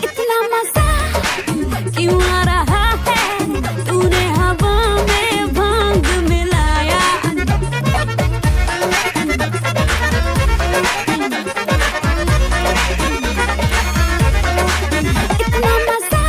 इतना मजा क्यों आ रहा है, तूने हवा में भांग मिलाया। इतना मजा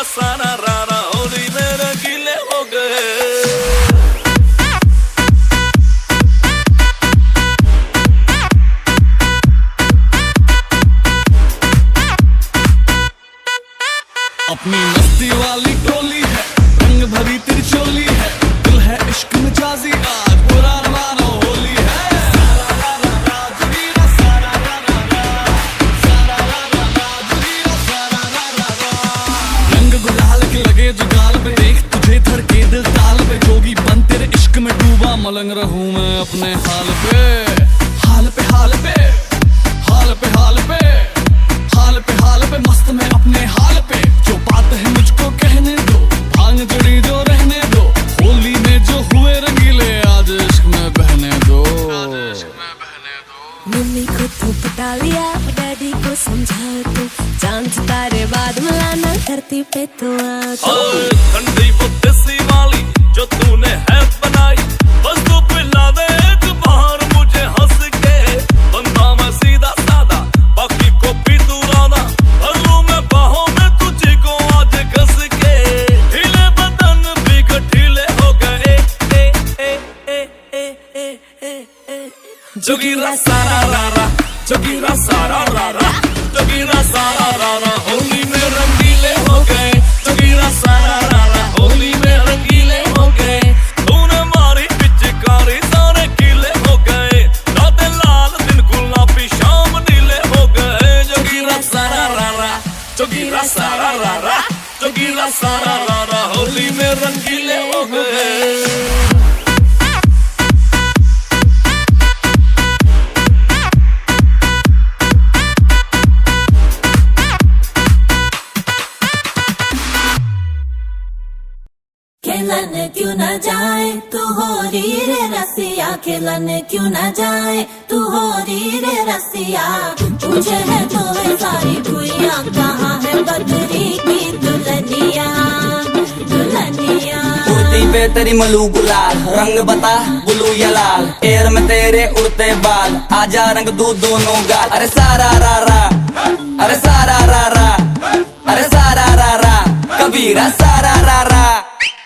सारा रारा होली में रंगीले हो गए। अपनी मस्ती वाली टोली है, रंग भरी त्रिचोली है, दिल है इश्क में जाजी, आज बुरा मानो होली है। रंग गुलाल के लगे जो गाल पे, देख तुझे धड़के दिल ताल पे, जोगी बन तेरे इश्क में डूबा, मलंग रहूं मैं अपने हाल पे। हाल पे हाल पे हाल पे हाल पे हाल पे हाल पे मस्त मैं अपने हाल पे। जो बात है मुझको कहने दो, भांग जड़ी जो रहने दो, होली में जो हुए रंगीले आज इश्क में बहने दो। मम्मी को तो पटा लिया, डैडी को समझा तू, चांद सितारे बाद मिलाना धरती पे तो आ तू। ठंडी वो देसी वाली जो तूने है बनाई, बस तू पिला दे एक बार मुझे हंस के। बंदा मैं सीधा सादा, बाकी को भी तू राधा, भर लूं मैं बाहों में तुझे को आज कस के। ढीले बदन भी गठीले हो गए, जोगीरा सारा रारा, जोगीरा सारा रारा, जोगीरा सारा रारा होली में रंगीले हो गए। जोगीरा सारा रारा होली में रंगीले हो गए। तूने मारी पिचकारी सारे गीले हो गए, रातें लाल दिन गुलाबी शाम नीले हो गए। जोगीरा सारा रारा, जोगीरा सारा रारा, जोगीरा सारा रारा होली में रंगीले हो गए। खेलन क्यों न जाए तू हो री रे रसिया, खेलन क्यों न जाए तू हो री रे रसिया। पूछे है तो है सारी भुइयां, कहाँ है बदरी की दुल्हनिया दुल्हनिया। कुर्ती पे तेरी मलू गुलाल, रंग बता ब्लू या लाल, एयर में तेरे उड़ते बाल, आजा रंग दू दोनों गाल। अरे सारा रारा, अरे सारा रारा, अरे सारा रारा, कबीरा सारा रारा।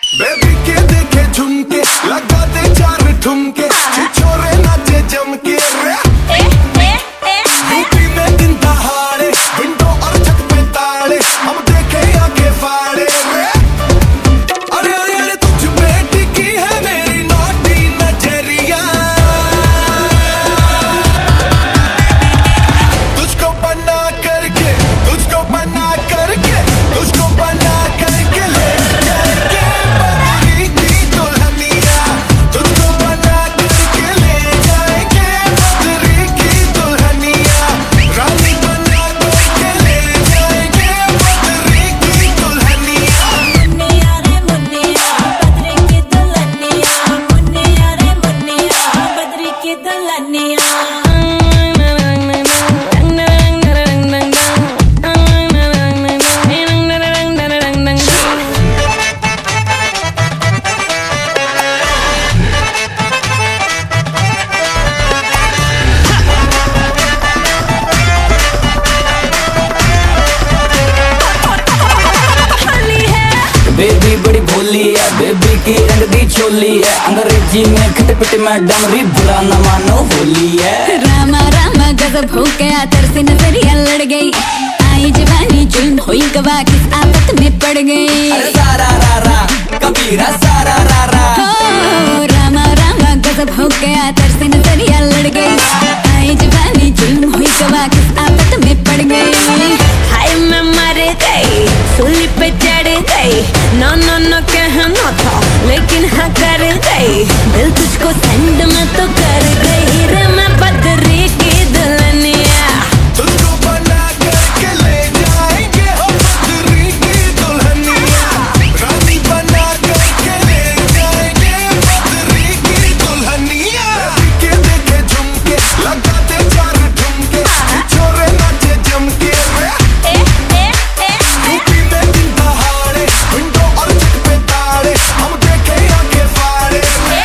बेबी के देखे झुमके, लगा दे चार ठुमके, छोरे नाचे जमके रे। यूपी में दिन दहाड़े, विंडो और छत पे ताड़े, हम देखे आगे फाड़े रे। अरे अरे अरे तुझ पे टिकी है मेरी नौटी नजरिया, तुझको बना करके, तुझको बना करके, तुझको बना करके ले जाएंगे बदरी की दुल्हनिया। तुझको बना करके ले जाएंगे बदरी की दुल्हनिया, रानी बना करके ले जाएंगे बदरी की दुल्हनिया। मुन्निया रे मुन्निया बदरी की दुल्हनिया, मुन्निया रे मुन्निया बदरी की दुल्हनिया। बेबी बड़ी भोली है, बेबी की रंग दी चोली है, अंग्रेजी में खटपट मैडम री, बुरा न मानो होली है। रामा रामा गजब हो गया, तरसे नजरिया लड़ गई, आई जवानी जुल्म हुई गवा, किस आफत में पड़ गई। अरे सारा रारा, कबीरा सारा रारा। हो रामा रामा गजब हो गया, तरसे नजरिया लड़ गई, आई जवानी जुल्म हुई गवा, किस आफत में पड़ गई। हाय मैं मर गई, सूली पे चढ़ गई, नो नो नो कहना था लेकिन हाँ कर गई, दिल तुझको सेंड में तो कर गई रे मैं बदरी की दुल्हनिया। तुझको बना करके ले जाएंगे हम बदरी की दुल्हनिया, रानी बना करके ले जाएंगे बदरी की दुल्हनिया। बेबी के देखे झुमके, लगा दे चार ठुमके, छोरे नाचे जमके रे। यूपी में दिन दहाड़े, विंडो और छत पे ताड़े, हम देखे आगे फाड़े रे।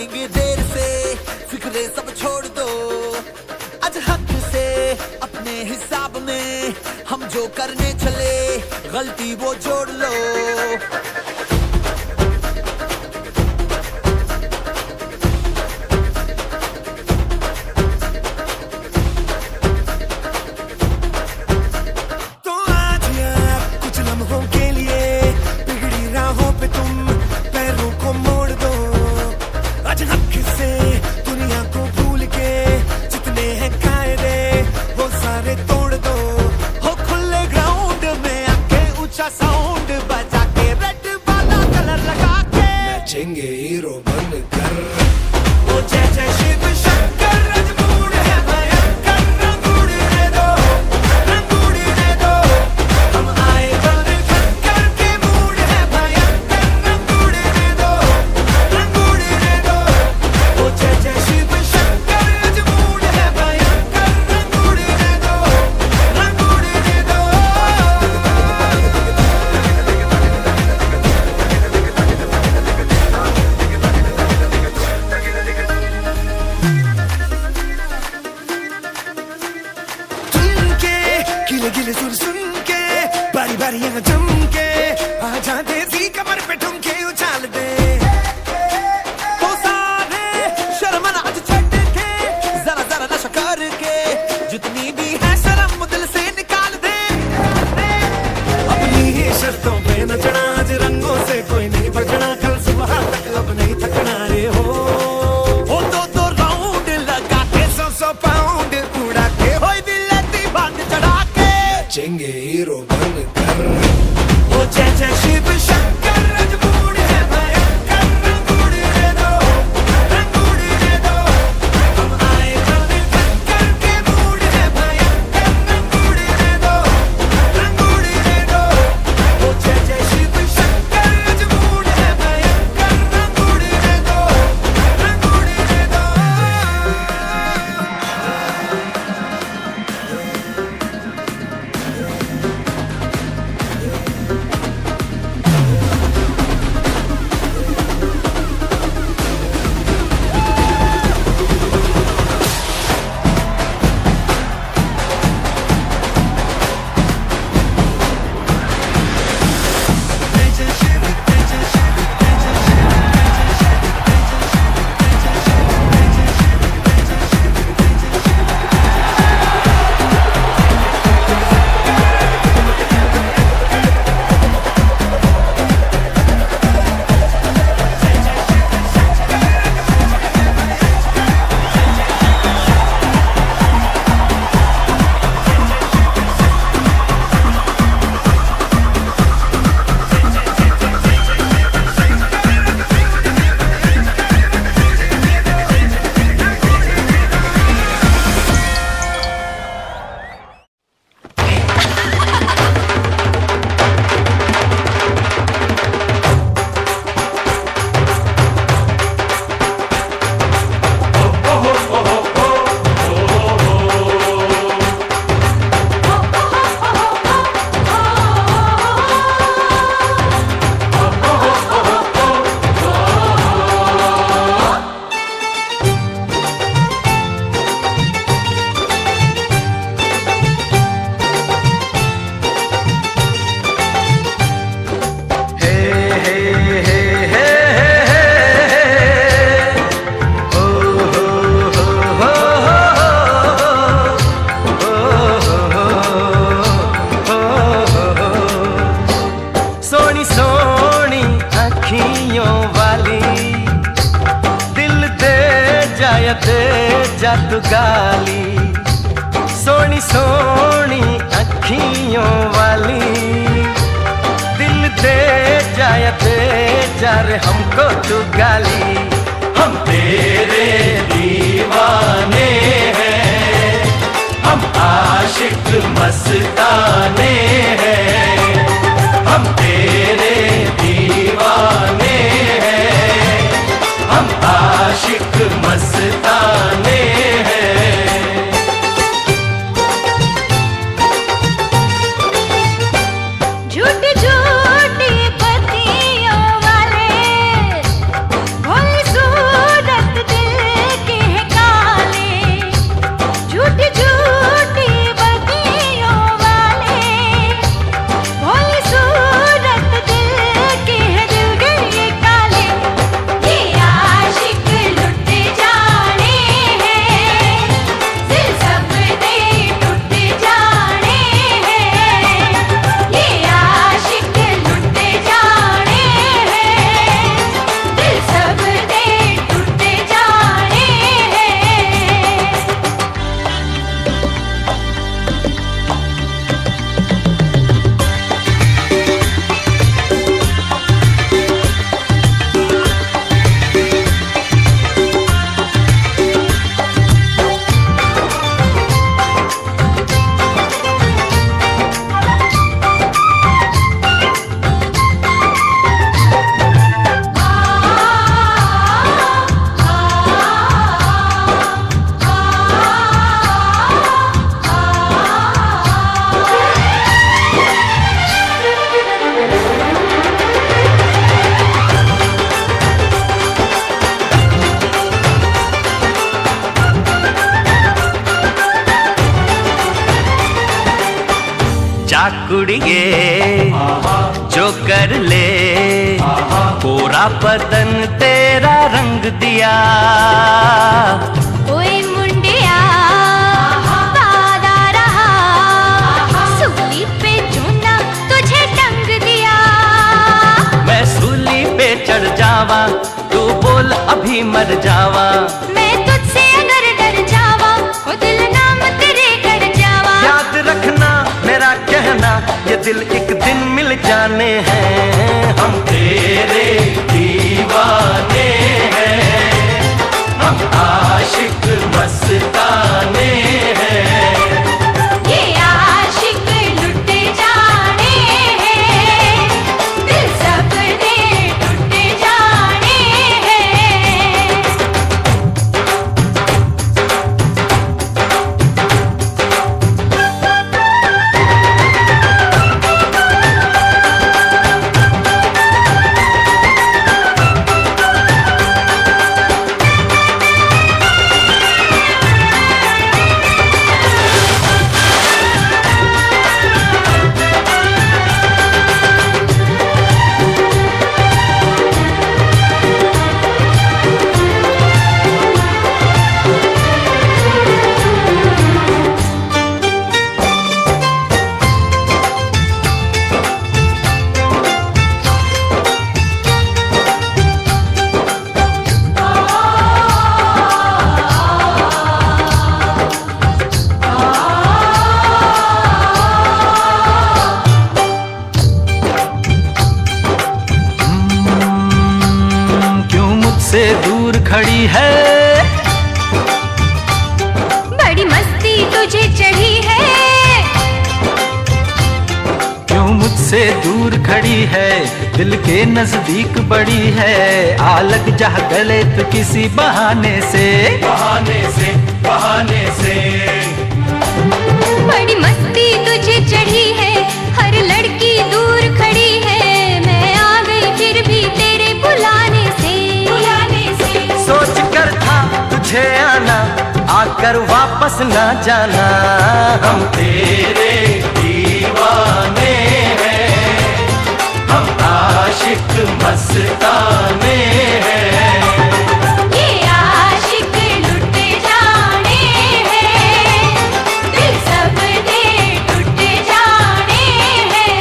जाएंगे देर से, फिक्रे सब छोड़ दो आज हक से। अपने हिसाब में हम जो करने चले, गलती वो जोड़ लो। साउंड बजा के रेड वाला कलर लगा के नाचेंगे हीरो बनकर। ओ जय जय शिव शंकर, रजमूड है भयंकर। रंग उड़ने दो, रंग उड़ने दो, हम आए बल शंकर के मूड है भयंकर। रंग उड़ने दो, रंग उड़ने दो, ओ जय जय शिव शंकर, रजमूड है भयंकर। रंग उड़ने दो, रंग उड़ने दो। गिले सुन सुन के बारी बारी यहाँ जम के आजा देसी कमर पे ठुमके उछाल दे। तो सारे शर्म आज छट के जरा जरा नशा करके जितनी भी है शर्म दिल से निकाल दे। अपनी ही शर्तों पे नचना, आज रंगों से कोई नहीं बचना। कल सुबह तक अब नहीं थकना रे हो दो राउंड लगा के 100 पाउंड उड़ा के होई बिल्लती बांध चढ़ा के नाचेंगे हीरो बनकर। ओ जय जय शिव शंकर, रजमूड है भयंकर। रंग उड़ने दो, रंग उड़ने दो, हम आए बल शंकर के मूड है भयंकर। रंग उड़ने दो, रंग उड़ने दो, ओ जय जय शिव शंकर, रजमूड है भयंकर। रंग उड़ने दो, रंग उड़ने दो। जादू गाली, सोनी सोनी अखियों वाली, दिल दे जा रे हमको तू गाली। हम तेरे दीवाने हैं, हम आशिक मस्ताने हैं, हम तेरे दीवाने हैं, हम आशिक मस्ताने हैं। झूठी झूठी बत्तियों वाले, भोली सूरत कुड़िए जो कर ले पूरा बदन तेरा रंग दिया। ओए मुंडिया वादा रहा, सूली पे चूना तुझे टंग दिया। मैं सूली पे चढ़ जावा, तू बोल अभी मर जावा। मैं तुझसे अगर डर जावा, ओ दिल नाम तेरे कर जावा। याद रखना मेरा कहना, ये दिल एक दिन मिल जाने हैं। हम तेरे दीवाने हैं, हम आशिक मस्ताने हैं। ये आशिक लुट जाने हैं, दिल सब दे टूट जाने हैं। क्यों मुझसे दूर खड़ी है, बड़ी मस्ती तुझे चढ़ी है। क्यों मुझसे दूर खड़ी है, दिल के नजदीक बड़ी है। आ लग जा गले तो किसी बहाने से, बहाने से, बहाने से। बड़ी मस्ती तुझे चढ़ी है, हर लड़की दूर खड़ी है। मैं आ गई फिर भी तेरे बुलाने से, बुलाने से। सोच कर था तुझे आना, आकर वापस ना जाना। हम तेरे दीवाने हैं, हम आशिक मस्ताने हैं। ये आशिक लुट जाने हैं, दिल सब दे टूट जाने हैं।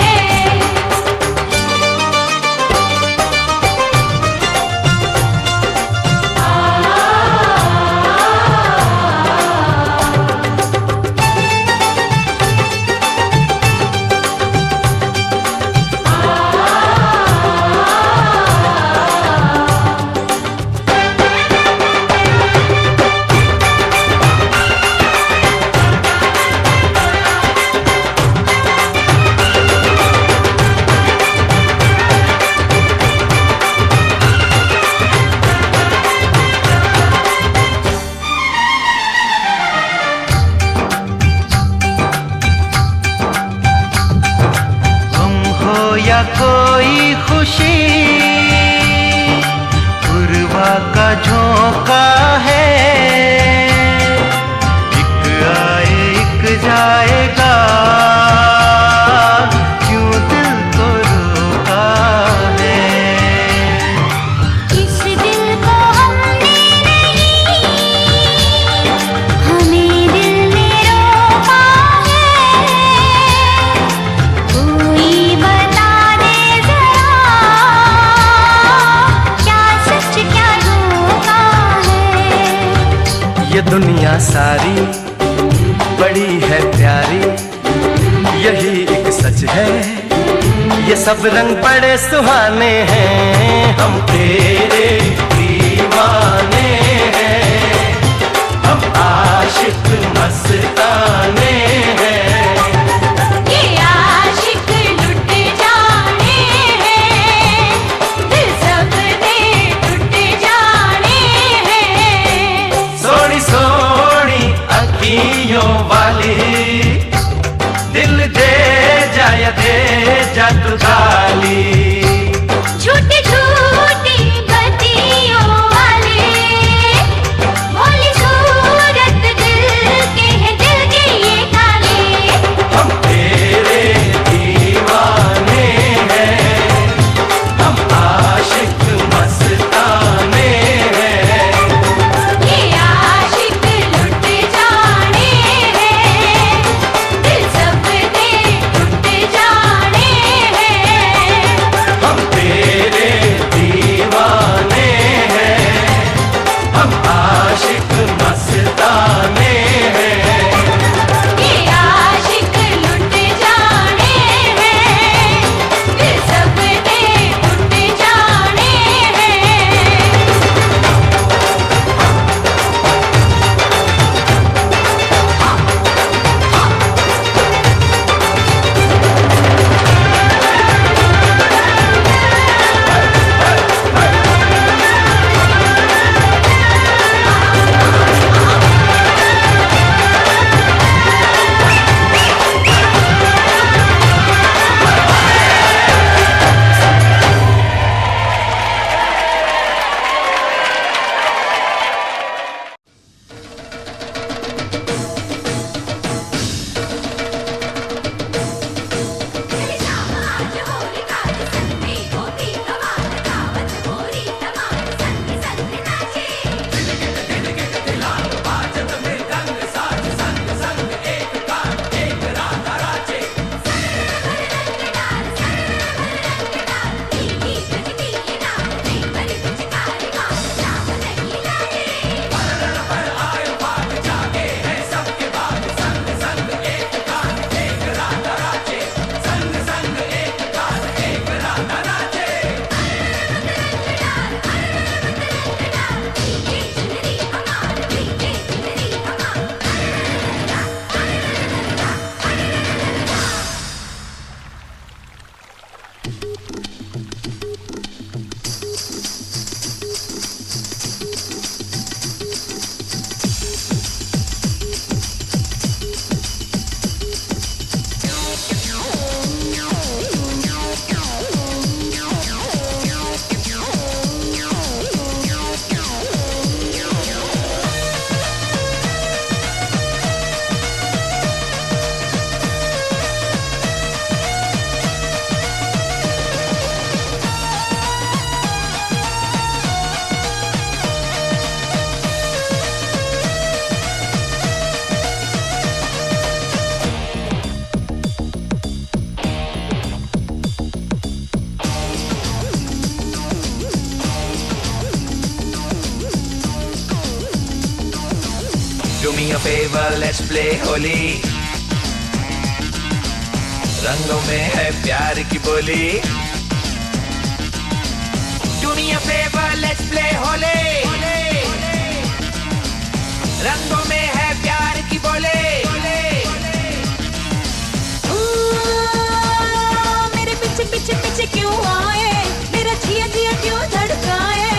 तुम हो या कोई खुशी, पूर्वा का झोंका है। एक आए एक जाएगा, क्यों दिल को रोका है। इस दिल को हमने नहीं, हमें दिल ने रोका है। कोई बता दे जरा, क्या सच क्या धोखा है। ये दुनिया सारी बड़ी है प्यारी, यही एक सच है। ये सब रंग बड़े सुहाने हैं, हम तेरे दीवाने हैं, हम आशिक मस्ताने हैं। ये आशिक लुट जाने हैं, दिल सब दे टूट जाने हैं। सोनी सोनी अखियों वाली, दिल दे जा तू गाली। झूठी झूठी बत्तियों वाले, भोली सूरत दिल के हैं, दिल के ये काले। हम तेरे Do me a favor, let's play Holi. रंगों में है प्यार की बोली। Do me a favor, let's play Holi. रंगों में है प्यार की बोली। मेरे पीछे पीछे पीछे क्यों आए, मेरा जिया जिया क्यों धड़काए,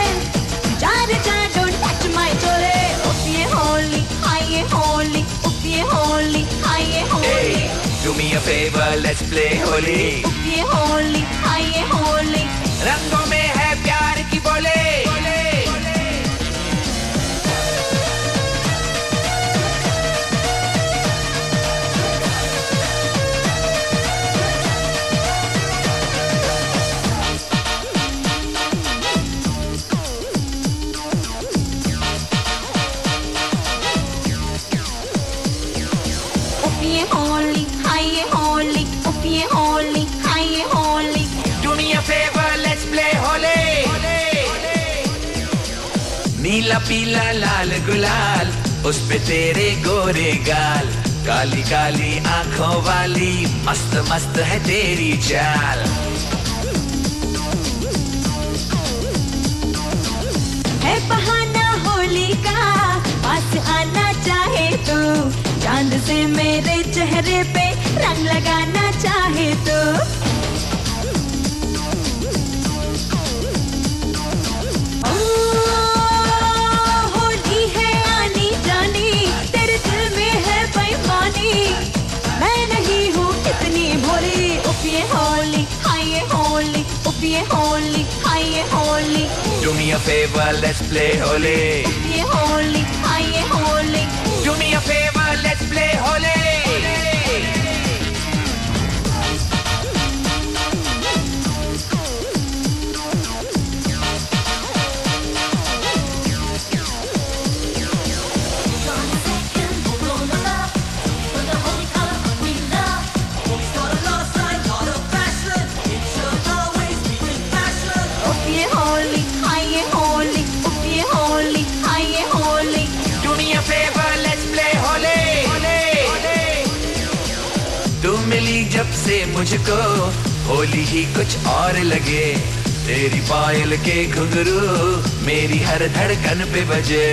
चार चार don't touch my चोले। ओपिए होली आइए होली, ओपिए होली आइए Holi. Do me a favor, let's play Holi. ओपिए Holi आइए होली। रंगों में है प्यार की बोले। ओपिए होली आइए होली, ओपिए होली आइए Holi. Do me a favor, let's play Holi. नीला पीला लाल गुलाल, उस पे तेरे गोरे गाल, काली काली आंखों वाली, मस्त मस्त है तेरी चाल। है बहाना होली का, पास आना चाहे तो, चांद से मेरे चेहरे पे रंग लगाना चाहे तो। ओ, होली है आनी जानी, तेरे दिल में है बेईमानी, मैं नहीं हूँ इतनी भोली। ओपिए होली आइए होली, ओपिए होली आइए Holi. Do me a favor, let's play Holi. ओपिए Holi आइए Holi. Do me a favor, let's play Holi. ओपिए Holi आइए होली, ओपिए होली आइए Holi. Do me a favor, let's play Holi. तू मिली जब से मुझको, होली ही कुछ और लगे, तेरी पायल के घुंघरू मेरी हर धड़कन पे बजे।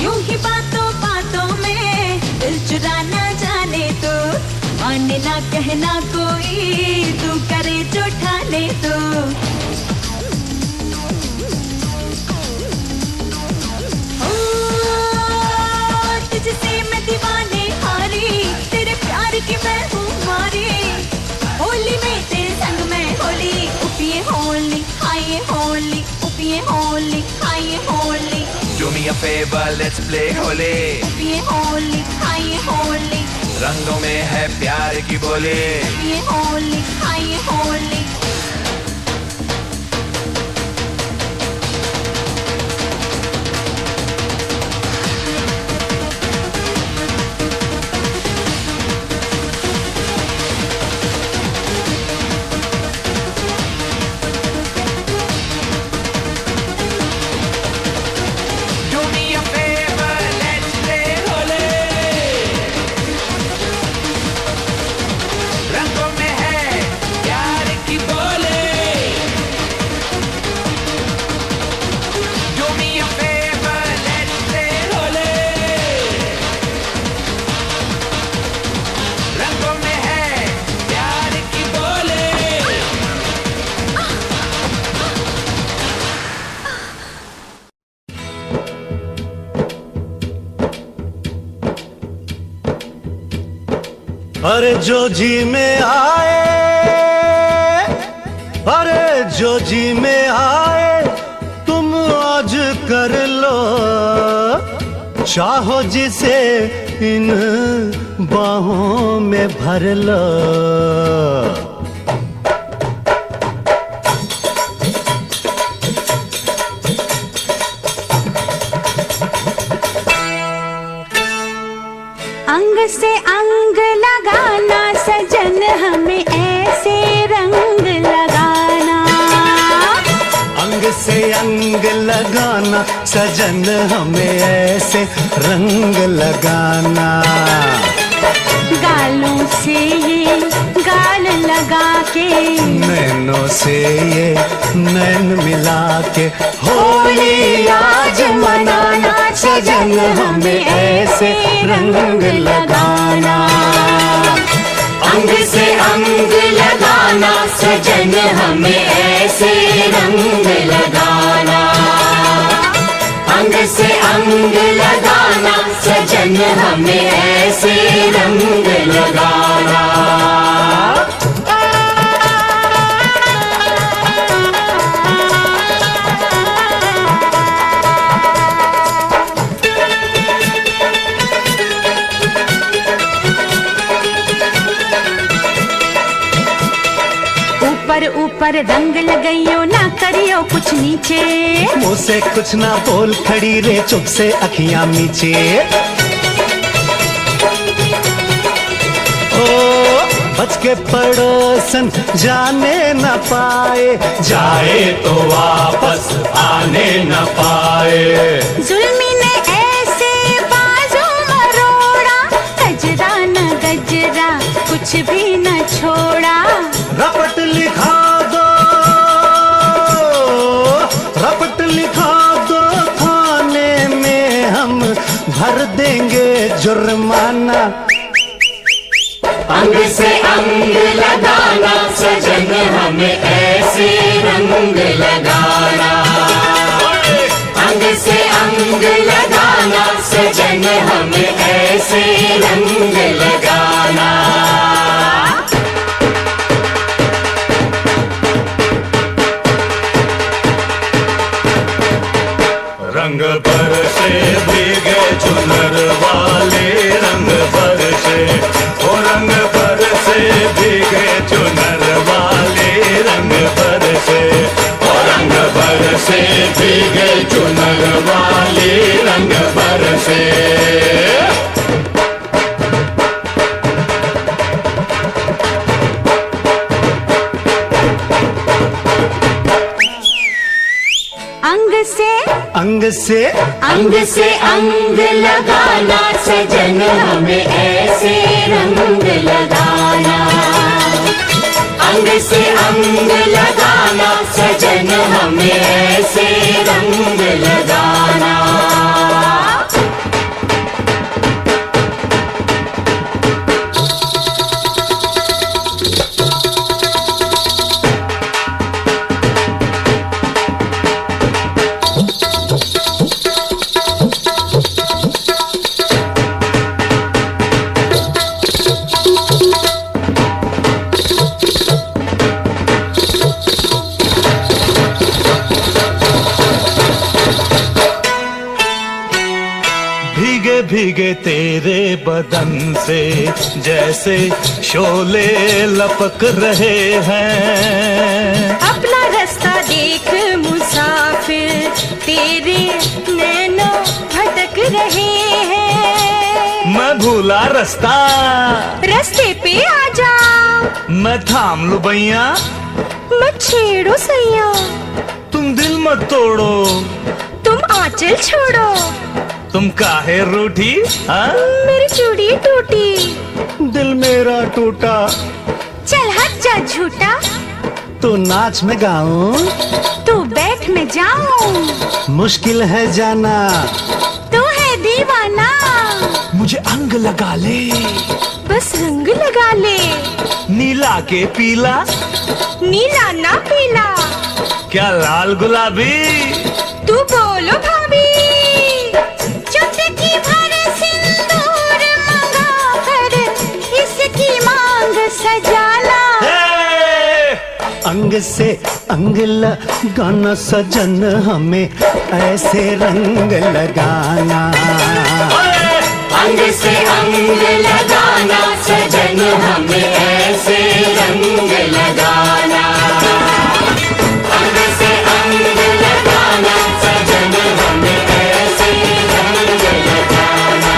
यूं ही बातों बातों में दिल चुराना जाने तो, माने ना कहना कोई, तू करे जो ठाने तो। ओ, तुझसे मैं दीवाने हारी, तेरे प्यार की मैं हूँ मारी, होली में तेरे संग में होली। ओपिए होली आइए होली, ओपिए होली आइए Holi. Do me a favor, let's play Holi. ओपिए Holi आइए होली। रंगों में है प्यार की बोली। ओपिए होली आइए Holi. Do me a favor, let's play Holi. रंगों में है प्यार की बोली। Do me a favor, let's play Holi. रंगों में है प्यार की बोली। अरे जो जी में आए, अरे जो जी में आए, तुम आज कर लो, चाहो जिसे इन बाहों में भर लो। अंग से अंग लगाना सजन, हमें ऐसे रंग लगाना। अंग अंग से अंग लगाना सजन हमें ऐसे रंग लगाना। गालों से ये गाल लगा के, नैनों से ये नैन मिला के होली आज मनाना सजन हमें ऐसे रंग लगाना। अंग से अंग लगाना सजन हमें ऐसे रंग लगाना। अंग से अंग लगाना सजन हमें ऐसे रंग लगाना। ऊपर ऊपर रंग लगाइयो ना करियो कुछ नीचे। मुँह से कुछ ना बोल खड़ी रे चुप से अखियां नीचे। ओ बच के पड़ोसन जाने न पाए, जाए तो वापस आने न पाए। जुल्मी ने ऐसे बाजू मरोड़ा, गजरा न गजरा कुछ भी न छोड़ा। रपट लिखा दो, रपट लिखा दो थाने में हम भर देंगे जुर्माना। अंग से अंग लगाना सजन हमें ऐसे रंग लगाना। अंग से अंग लगाना सजन हमें ऐसे रंग लगाना। रंग बरसे भीगे चुनर वाले, रंग बरसे ओ रंग बरसे भीगे चुनर वाले, रंग बरसे ओ रंग बरसे भीगे चुनर वाले, रंग बरसे। अंग से अंग से अंग लगाना सजन हमें ऐसे रंग लगाना। अंग से अंग लगाना सजन हमें ऐसे रंग लगाना। भीगे भीगे तेरे बदन से जैसे शोले लपक रहे हैं। अपना रास्ता देख मुसाफिर, तेरे नैनों भटक रहे हैं। मैं भूला रास्ता, रास्ते पे आ जाओ। मैं थाम लूं भैया, मत छेड़ो सैया। तुम दिल मत तोड़ो, तुम आंचल छोड़ो। तुम काहे रूठी? मेरी चूड़ी टूटी, दिल मेरा टूटा। चल हट जा झूठा। तो नाच में गाऊं, तू बैठ में जाऊं। मुश्किल है जाना, तू है दीवाना। मुझे अंग लगा ले, बस रंग लगा ले। नीला के पीला, नीला ना पीला। क्या लाल गुलाबी? तू बोलो भाभी। चुटकी भर सिंदूर मंगा कर इसकी मांग सजाना। अंग से अंग लगाना सजन हमें ऐसे रंग लगाना। अंग से अंग लगाना सजन हमें ऐसे रंग लगाना। अंग से अंग लगाना सजन हमें ऐसे रंग लगाना।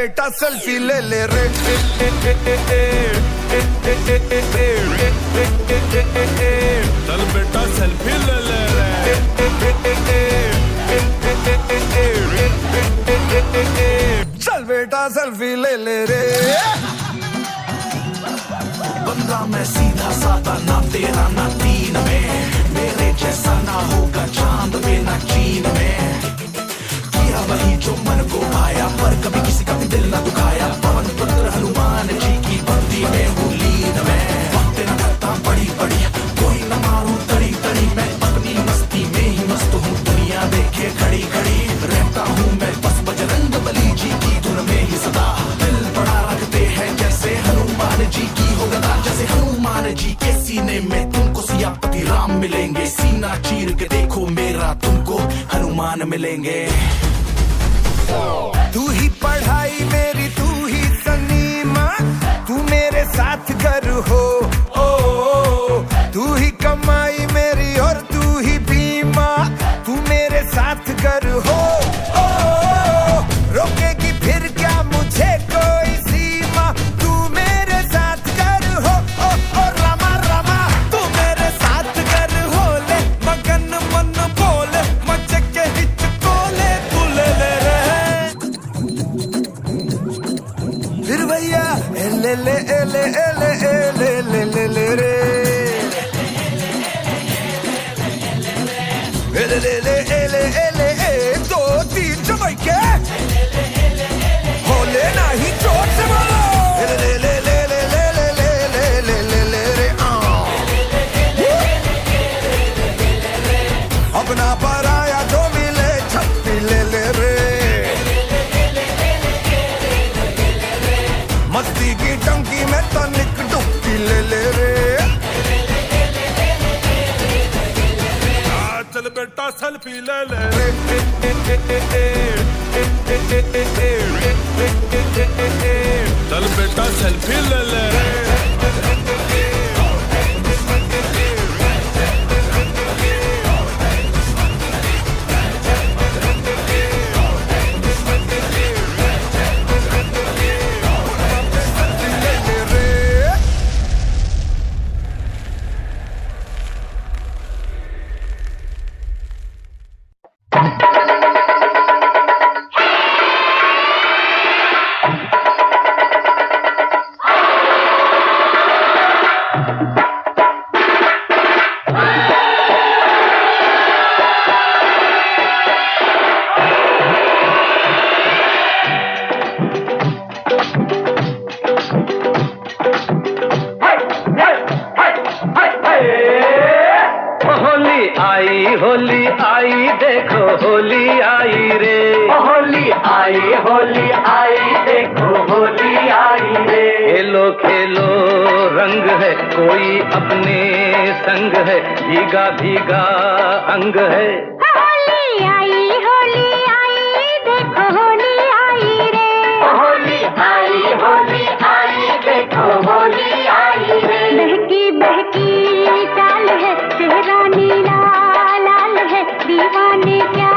बेटा सेल्फी ले ले रे चल बेटा सेल्फी ले ले रे चल बेटा सेल्फी ले ले रे बंदा मैं सीधा साधा ना तेरा ना तीन में मेरे जैसा ना होगा चांद में ना चीन में किया वही जो मन को भाया पर कभी किसी का भी दिल ना दुखाया पवन पुत्र हनुमान जी की भक्ति में हूँ लीन में वक्त न करता बड़ी बड़ी कोई न मारूं तड़ी तड़ी मैं अपनी मस्ती में ही मस्त हूँ दुनिया देखे खड़ी खड़ी रहता हूँ मैं बस बजरंग बली जी की धुन में ही सदा दिल बड़ा रखते हैं जैसे हनुमान जी की हो गदा जैसे हनुमान जी के सीने में तुमको सियापति राम मिलेंगे सीना चीर के देखो मेरा तुमको हनुमान मिलेंगे तू ही पढ़ाई मेरी तू ही सनीमा तू मेरे साथ घर हो ओ तू ही कमाई मेरी और तू ही बीमा तू मेरे साथ घर हो ओ रोकेगी फिर क्या मुझे कोई सीमा तू मेरे साथ घर हो ओ रामा रामा तू मेरे साथ घर हो ले मगन मन बोले मचे के हिच कोले तू ले ले रे फिर भैया ले ले ले ले ले ले ले ले रे ले ले ले ले दो तीन चमक के हो लेना ही चोट से बोलो ले ले ले ले ले ले ले ले ले ले रे अपना पराया जो मिले छप्पी ले ले रे मस्ती की टंकी में तनिक डुबकी ले ले रे चल बेटा सेल्फी ले ले चल बेटा सेल्फी ले ले होली आई देखो होली आई रे होली आई देखो होली आई रे खेलो खेलो रंग है कोई अपने संग है भीगा भीगा अंग है होली आई देखो होली आई रे होली आई देखो होली आई रे बहकी बहकी चाल है चेहरा नीला लाल है दीवाने क्या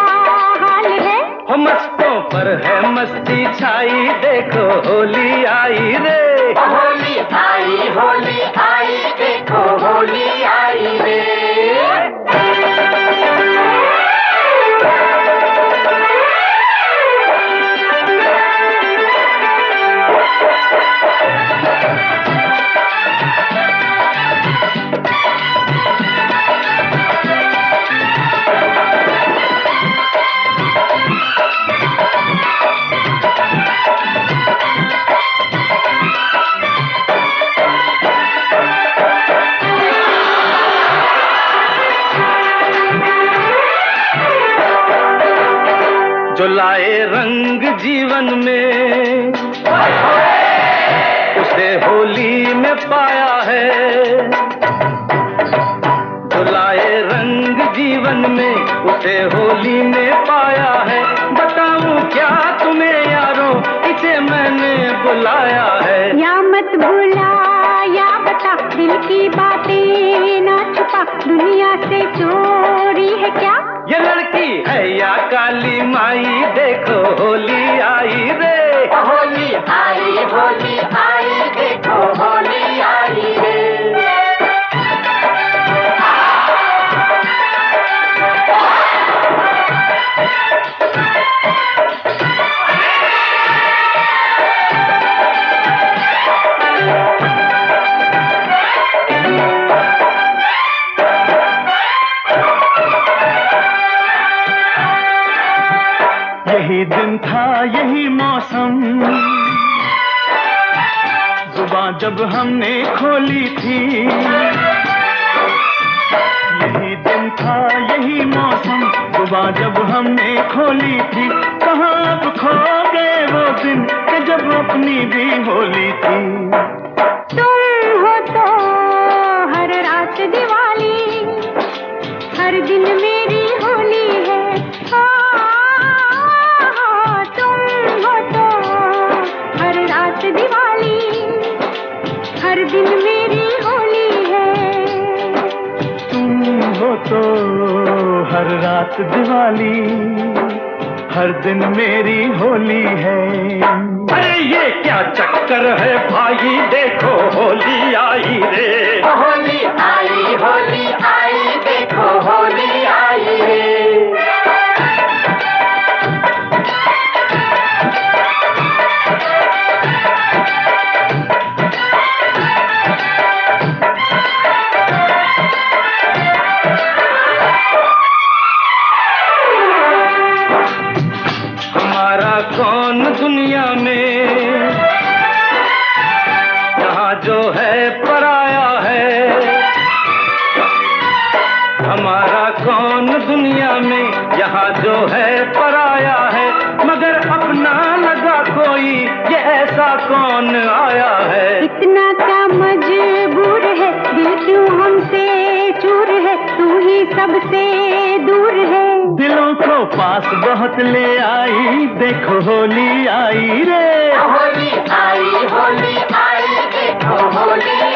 हाल है हो मस्तों पर है मस्ती छाई देखो होली आई रे होली आई देखो होली आई रे जो लाए रंग जीवन में उसे होली में पाया है जो लाए रंग जीवन में उसे होली में पाया है बताऊं क्या तुम्हें यारों इसे मैंने बुलाया है या मत भूला या बता दिल की बातें ना छुपा दुनिया से चोरी है क्या ये लड़की है या काली माई देखो होली आई रे होली यही दिन था यही मौसम, जुबान जब हमने खोली थी। यही दिन था यही मौसम, जुबान जब हमने खोली थी। कहाँ अब खो गए वो दिन कि जब अपनी भी होली थी। तुम हो तो हर रात दिवाली, हर दिन मेरी होली है। तुम हो तो हर रात दिवाली, हर दिन मेरी होली है। तुम हो तो हर रात दिवाली, हर दिन मेरी होली है। अरे ये क्या चक्कर है भाई, देखो होली आई रे। होली आई देखो होली आई रे। कौन दुनिया में यहाँ जो है पराया है, हमारा कौन दुनिया में यहाँ जो है पराया है। मगर अपना लगा कोई, ये ऐसा कौन आया है। इतना क्या मजबूर है, दिल क्यों हमसे चूर है, तू ही सबसे दूर है। दिलों को पास बहुत ले आई, देखो होली आई रे। होली आई देखो होली